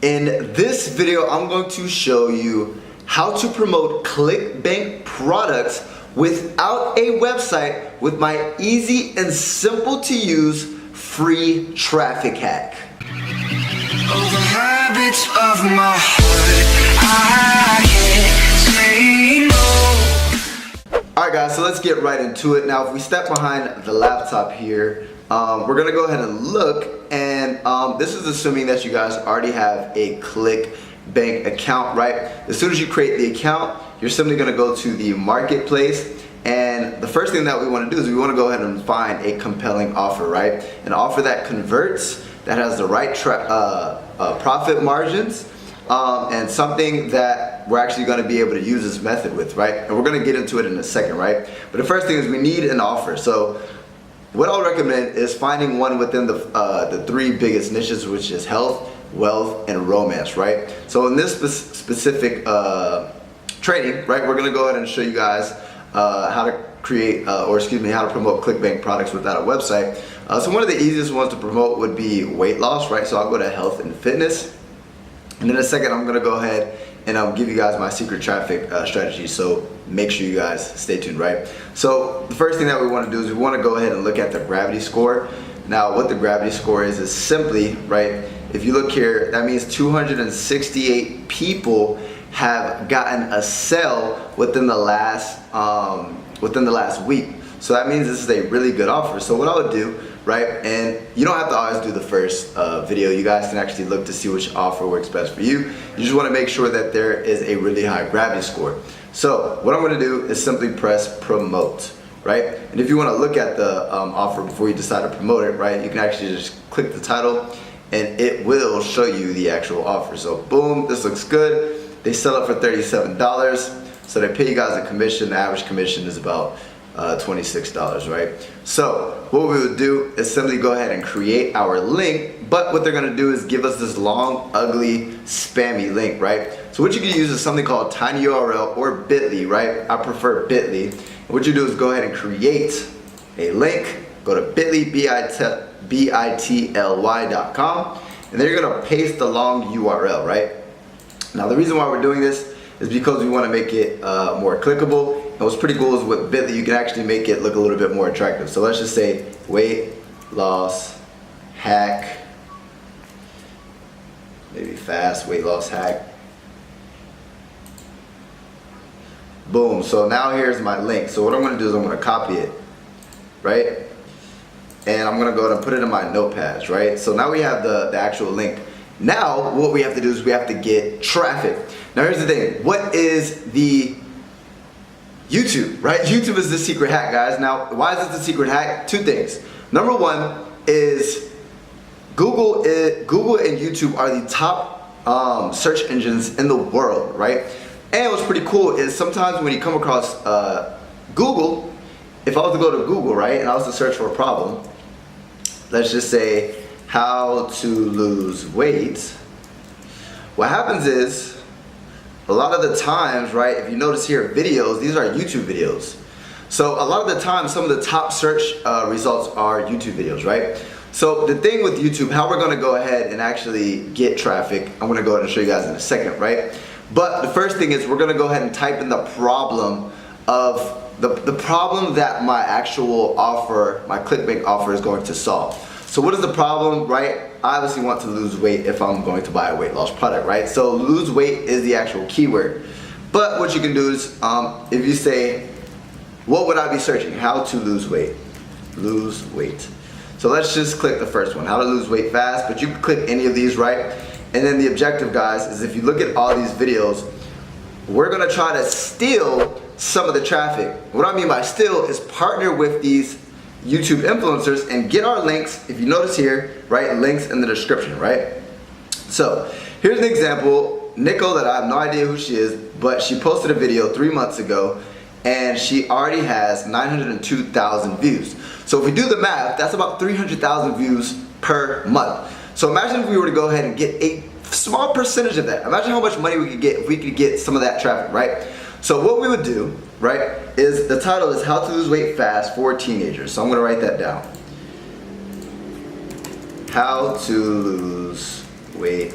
In this video, I'm going to show you how to promote Clickbank products without a website with my easy and simple to use free traffic hack. Over habits of my heart, I can't say no. Alright guys, so let's get right into it. Now if we step behind the laptop here, we're gonna go ahead and look, and this is assuming that you guys already have a Clickbank account, right? As soon as you create the account, you're simply gonna go to the marketplace, and the first thing that we wanna do is we wanna go ahead and find a compelling offer, right? An offer that converts, that has the right profit margins, and something that we're actually going to be able to use this method with, right? And we're going to get into it in a second, right? But the first thing is we need an offer. So what I'll recommend is finding one within the three biggest niches, which is health, wealth, and romance, right? So in this specific training, right, we're going to go ahead and show you guys how to create, how to promote Clickbank products without a website. So one of the easiest ones to promote would be weight loss, right? So I'll go to health and fitness. And in a second, I'm gonna go ahead and I'll give you guys my secret traffic strategy. So make sure you guys stay tuned, right? So the first thing that we wanna do is we wanna go ahead and look at the gravity score. Now what the gravity score is simply, right, if you look here, that means 268 people have gotten a sale within the last week. So that means this is a really good offer. So what I would do, right, and you don't have to always do the first video. You guys can actually look to see which offer works best for you. You just want to make sure that there is a really high gravity score. So what I'm going to do is simply press promote, right? And if you want to look at the offer before you decide to promote it, right, you can actually just click the title and it will show you the actual offer. So boom, this looks good. They sell it for $37. So they pay you guys a commission. The average commission is about $26, right? So what we would do is simply go ahead and create our link, but what they're gonna do is give us this long, ugly, spammy link, right? So what you can use is something called tinyurl or bit.ly, right? I prefer bit.ly. And what you do is go ahead and create a link, go to bit.ly, bit.ly.com, and then you're gonna paste the long URL, right? Now the reason why we're doing this is because we want to make it more clickable. And what's pretty cool is with bit.ly, you can actually make it look a little bit more attractive. So let's just say weight loss hack, maybe fast weight loss hack. Boom. So now here's my link. So what I'm going to do is I'm going to copy it, right? And I'm going to go ahead and put it in my notepads, right? So now we have the actual link. Now what we have to do is we have to get traffic. Now here's the thing, what is the YouTube, right? YouTube is the secret hack, guys. Now why is it the secret hack? Two things. Number one is Google and YouTube are the top search engines in the world, right? And what's pretty cool is sometimes when you come across Google, if I was to go to Google, right, and I was to search for a problem, let's just say how to lose weight, what happens is a lot of the times, right, if you notice here, videos, these are YouTube videos. So a lot of the time, some of the top search results are YouTube videos, right? So the thing with YouTube, how we're gonna go ahead and actually get traffic, I'm gonna go ahead and show you guys in a second, right? But the first thing is we're gonna go ahead and type in the problem of the problem that my actual offer, my Clickbank offer is going to solve. So what is the problem, right? I obviously want to lose weight if I'm going to buy a weight loss product, right? So lose weight is the actual keyword. But what you can do is, if you say, what would I be searching? How to lose weight. Lose weight. So let's just click the first one, how to lose weight fast, but you can click any of these, right? And then the objective, guys, is if you look at all these videos, we're gonna try to steal some of the traffic. What I mean by steal is partner with these YouTube influencers and get our links. If you notice here, right, links in the description, right? So here's an example. Nico, that I have no idea who she is, but she posted a video 3 months ago and she already has 902,000 views. So if we do the math, that's about 300,000 views per month. So imagine if we were to go ahead and get a small percentage of that. Imagine how much money we could get if we could get some of that traffic, right? So what we would do, right, is the title is How to Lose Weight Fast for Teenagers. So I'm gonna write that down. How to lose weight